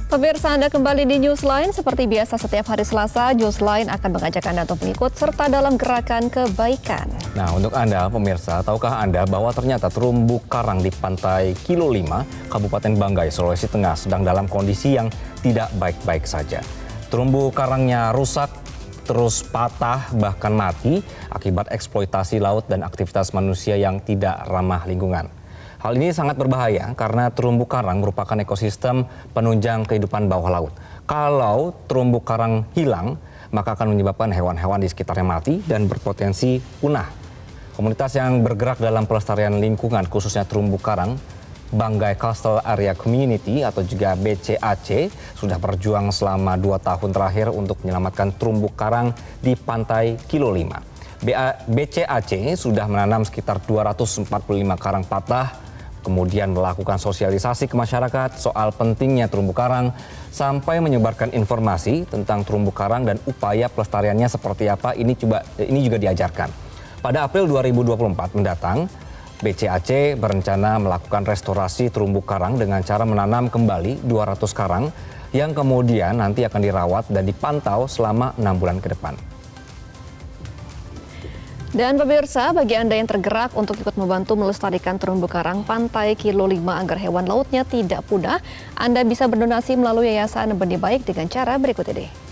Pemirsa, Anda kembali di Newsline. Seperti biasa setiap hari Selasa, Newsline akan mengajak Anda untuk mengikut serta dalam gerakan kebaikan. Nah, untuk Anda pemirsa, tahukah Anda bahwa ternyata terumbu karang di pantai Kilo 5, Kabupaten Banggai, Sulawesi Tengah sedang dalam kondisi yang tidak baik-baik saja. Terumbu karangnya rusak, terus patah, bahkan mati akibat eksploitasi laut dan aktivitas manusia yang tidak ramah lingkungan. Hal ini sangat berbahaya karena terumbu karang merupakan ekosistem penunjang kehidupan bawah laut. Kalau terumbu karang hilang, maka akan menyebabkan hewan-hewan di sekitarnya mati dan berpotensi punah. Komunitas yang bergerak dalam pelestarian lingkungan, khususnya terumbu karang, Banggai Coastal Area Community atau juga BCAC, sudah berjuang selama 2 tahun terakhir untuk menyelamatkan terumbu karang di pantai Kilo 5. BCAC sudah menanam sekitar 245 karang patah, kemudian melakukan sosialisasi ke masyarakat soal pentingnya terumbu karang, sampai menyebarkan informasi tentang terumbu karang dan upaya pelestariannya seperti apa, ini juga diajarkan. Pada April 2024 mendatang, BCAC berencana melakukan restorasi terumbu karang dengan cara menanam kembali 200 karang yang kemudian nanti akan dirawat dan dipantau selama 6 bulan ke depan. Dan pemirsa, bagi Anda yang tergerak untuk ikut membantu melestarikan terumbu karang pantai Kilo 5 agar hewan lautnya tidak punah, Anda bisa berdonasi melalui Yayasan Benih Baik dengan cara berikut ini.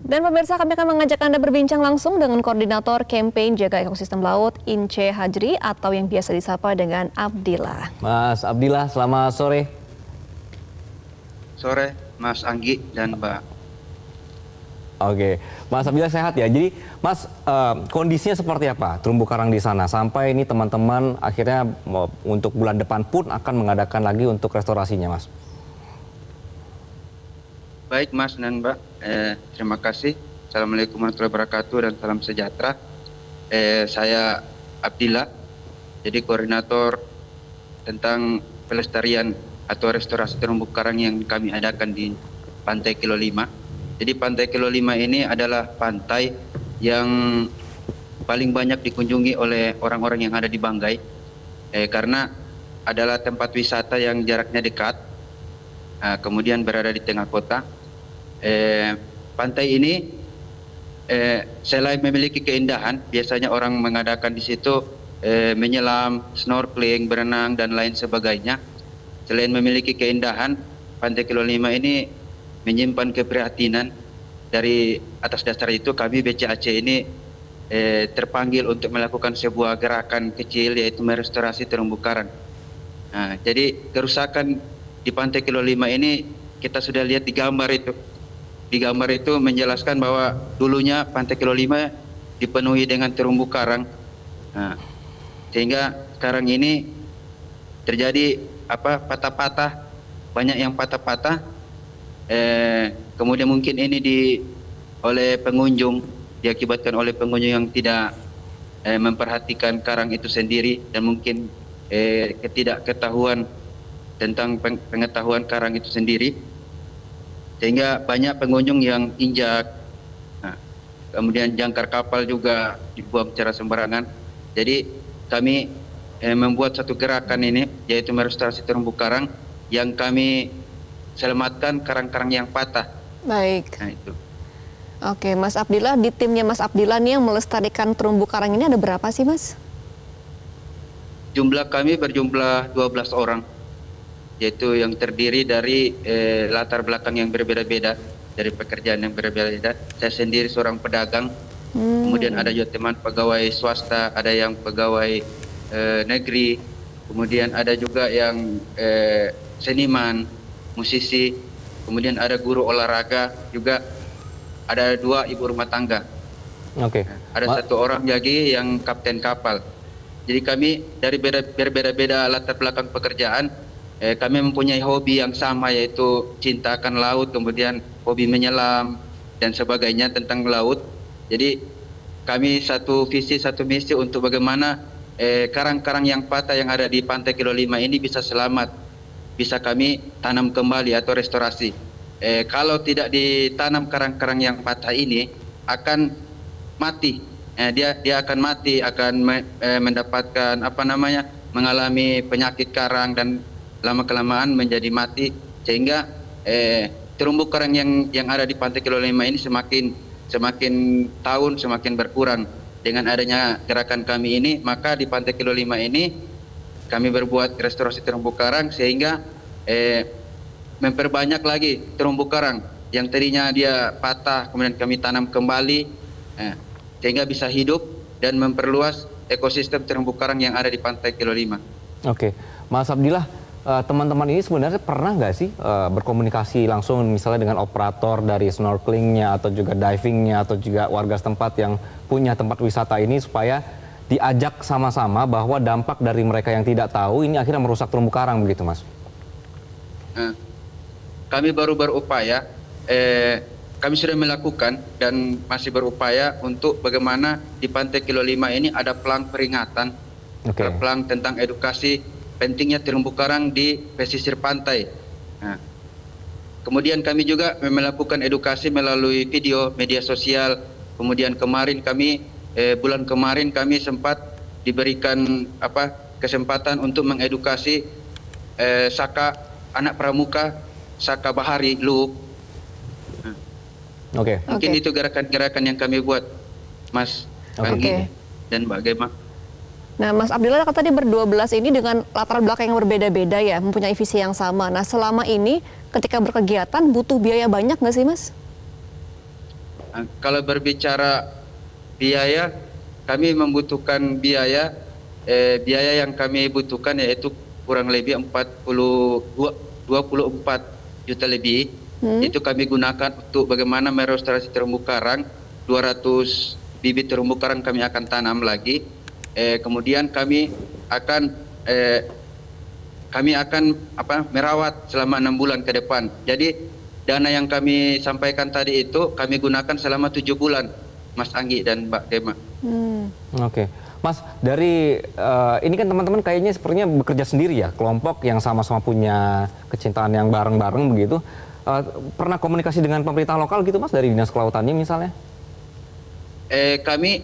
Dan pemirsa, kami akan mengajak Anda berbincang langsung dengan Koordinator Campaign Jaga Ekosistem Laut, Ince Hajri, atau yang biasa disapa dengan Abdillah. Mas Abdillah, selamat sore. Sore, Mas Anggi dan Mbak. Oke, Mas Abdillah sehat ya. Jadi, Mas, kondisinya seperti apa terumbu karang di sana? Sampai ini teman-teman akhirnya untuk bulan depan pun akan mengadakan lagi untuk restorasinya, Mas. Baik Mas dan Mbak, terima kasih. Assalamualaikum warahmatullahi wabarakatuh dan salam sejahtera. Saya Abdillah, jadi koordinator tentang pelestarian atau restorasi terumbu karang yang kami adakan di Pantai Kilo 5. Jadi Pantai Kilo 5 ini adalah pantai yang paling banyak dikunjungi oleh orang-orang yang ada di Banggai, karena adalah tempat wisata yang jaraknya dekat, kemudian berada di tengah kota. Pantai ini selain memiliki keindahan, biasanya orang mengadakan di situ menyelam, snorkeling, berenang dan lain sebagainya. Selain memiliki keindahan, Pantai Kilo 5 ini menyimpan keprihatinan. Dari atas dasar itu kami BCAC ini terpanggil untuk melakukan sebuah gerakan kecil, yaitu merestorasi terumbu karang. Nah, jadi kerusakan di Pantai Kilo 5 ini kita sudah lihat di gambar itu. Di gambar itu menjelaskan bahwa dulunya Pantai Kilo 5 dipenuhi dengan terumbu karang. Nah, sehingga sekarang ini terjadi patah-patah, banyak yang patah-patah. Kemudian mungkin ini oleh pengunjung, diakibatkan oleh pengunjung yang tidak memperhatikan karang itu sendiri, dan mungkin ketidakketahuan tentang pengetahuan karang itu sendiri, sehingga banyak pengunjung yang injak. Nah, kemudian jangkar kapal juga dibuang secara sembarangan. Jadi kami membuat satu gerakan ini, yaitu merestorasi terumbu karang, yang kami selamatkan karang-karang yang patah. Baik. Nah, itu. Oke, Mas Abdillah, di timnya Mas Abdillah nih yang melestarikan terumbu karang ini ada berapa sih, Mas? Jumlah kami berjumlah 12 orang. Yaitu yang terdiri dari latar belakang yang berbeda-beda, dari pekerjaan yang berbeda-beda. Saya sendiri seorang pedagang, kemudian ada juga teman pegawai swasta, ada yang pegawai negeri, kemudian ada juga yang seniman, musisi, kemudian ada guru olahraga, juga ada 2 ibu rumah tangga. Oke. Ada 1 orang lagi yang kapten kapal. Jadi kami dari berbeda-beda latar belakang pekerjaan, kami mempunyai hobi yang sama, yaitu cinta akan laut, kemudian hobi menyelam, dan sebagainya tentang laut. Jadi kami satu visi satu misi untuk bagaimana karang-karang yang patah yang ada di Pantai Kilo 5 ini bisa selamat, bisa kami tanam kembali atau restorasi. Kalau tidak ditanam karang-karang yang patah ini akan mati. Dia akan mati, akan mendapatkan mengalami penyakit karang dan lama-kelamaan menjadi mati, sehingga terumbu karang yang ada di Pantai Kilo 5 ini semakin tahun semakin berkurang. Dengan adanya gerakan kami ini, maka di Pantai Kilo 5 ini kami berbuat restorasi terumbu karang sehingga memperbanyak lagi terumbu karang yang tadinya dia patah, kemudian kami tanam kembali sehingga bisa hidup dan memperluas ekosistem terumbu karang yang ada di Pantai Kilo 5. Oke, Mas Abdillah, teman-teman ini sebenarnya pernah nggak sih berkomunikasi langsung misalnya dengan operator dari snorkelingnya atau juga divingnya atau juga warga setempat yang punya tempat wisata ini supaya diajak sama-sama bahwa dampak dari mereka yang tidak tahu ini akhirnya merusak terumbu karang begitu, Mas? Kami baru berupaya, kami sudah melakukan dan masih berupaya untuk bagaimana di Pantai Kilo 5 ini ada pelang peringatan, pelang tentang edukasi pentingnya terumbu karang di pesisir pantai. Kemudian kami juga melakukan edukasi melalui video, media sosial. Kemudian kemarin kami, bulan kemarin kami sempat diberikan kesempatan untuk mengedukasi Saka anak pramuka, Saka Bahari Luwuk. Mungkin itu gerakan-gerakan yang kami buat, Mas Anggi dan Mbak Gema. Nah, Mas Abdillah kan tadi ber-12 ini dengan latar belakang yang berbeda-beda ya, mempunyai visi yang sama. Nah, selama ini ketika berkegiatan butuh biaya banyak nggak sih, Mas? Kalau berbicara biaya, kami membutuhkan biaya yang kami butuhkan yaitu kurang lebih 24 juta lebih. Itu kami gunakan untuk bagaimana merestorasi terumbu karang. 200 bibit terumbu karang kami akan tanam lagi. Kemudian kami akan merawat selama 6 bulan ke depan. Jadi dana yang kami sampaikan tadi itu kami gunakan selama 7 bulan, Mas Anggi dan Mbak Gema. Mas, dari ini kan teman-teman kayaknya sepertinya bekerja sendiri ya, kelompok yang sama-sama punya kecintaan yang bareng-bareng begitu. Pernah komunikasi dengan pemerintah lokal gitu, Mas, dari Dinas Kelautannya misalnya? Kami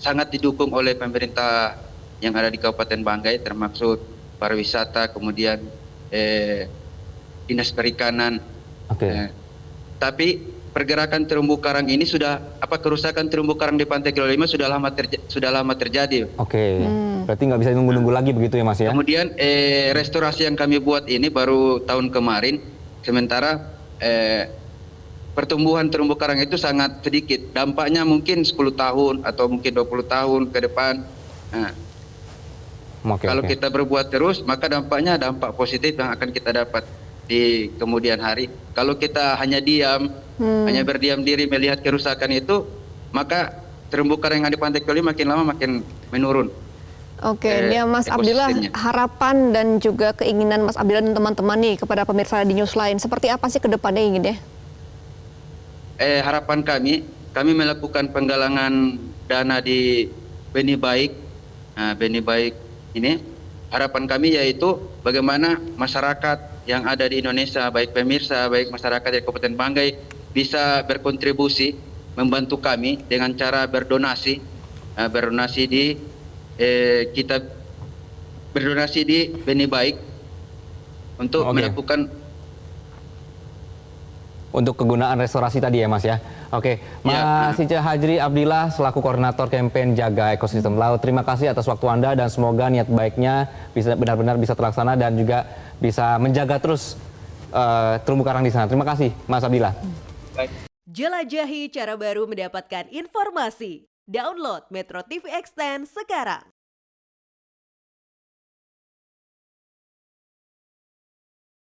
sangat didukung oleh pemerintah yang ada di Kabupaten Banggai, termasuk pariwisata, kemudian Dinas Perikanan. Tapi pergerakan terumbu karang ini kerusakan terumbu karang di Pantai Kilo 5 sudah lama terjadi. Berarti nggak bisa nunggu-nunggu lagi begitu ya, Mas ya? Kemudian restorasi yang kami buat ini baru tahun kemarin, sementara pertumbuhan terumbu karang itu sangat sedikit. Dampaknya mungkin 10 tahun atau mungkin 20 tahun ke depan. Kalau kita berbuat terus, maka dampaknya dampak positif yang akan kita dapat di kemudian hari. Kalau kita hanya diam, hanya berdiam diri melihat kerusakan itu, maka terumbu karang yang ada di Pantai Kilo 5 makin lama makin menurun. Ya Mas Abdillah, harapan dan juga keinginan Mas Abdillah dan teman-teman nih kepada pemirsa di Newsline, seperti apa sih ke depannya inginnya? Harapan kami melakukan penggalangan dana di Benih Baik. Benih Baik ini, harapan kami yaitu bagaimana masyarakat yang ada di Indonesia, baik pemirsa, baik masyarakat di Kabupaten Banggai, bisa berkontribusi, membantu kami dengan cara berdonasi di Benih Baik untuk melakukan untuk kegunaan restorasi tadi ya, Mas ya. Mas Ica Hajri Abdillah selaku koordinator kampanye Jaga Ekosistem Laut, terima kasih atas waktu Anda dan semoga niat baiknya bisa benar-benar bisa terlaksana dan juga bisa menjaga terus terumbu karang di sana. Terima kasih, Mas Abdillah. Jelajahi cara baru mendapatkan informasi. Download Metro TV Extend sekarang.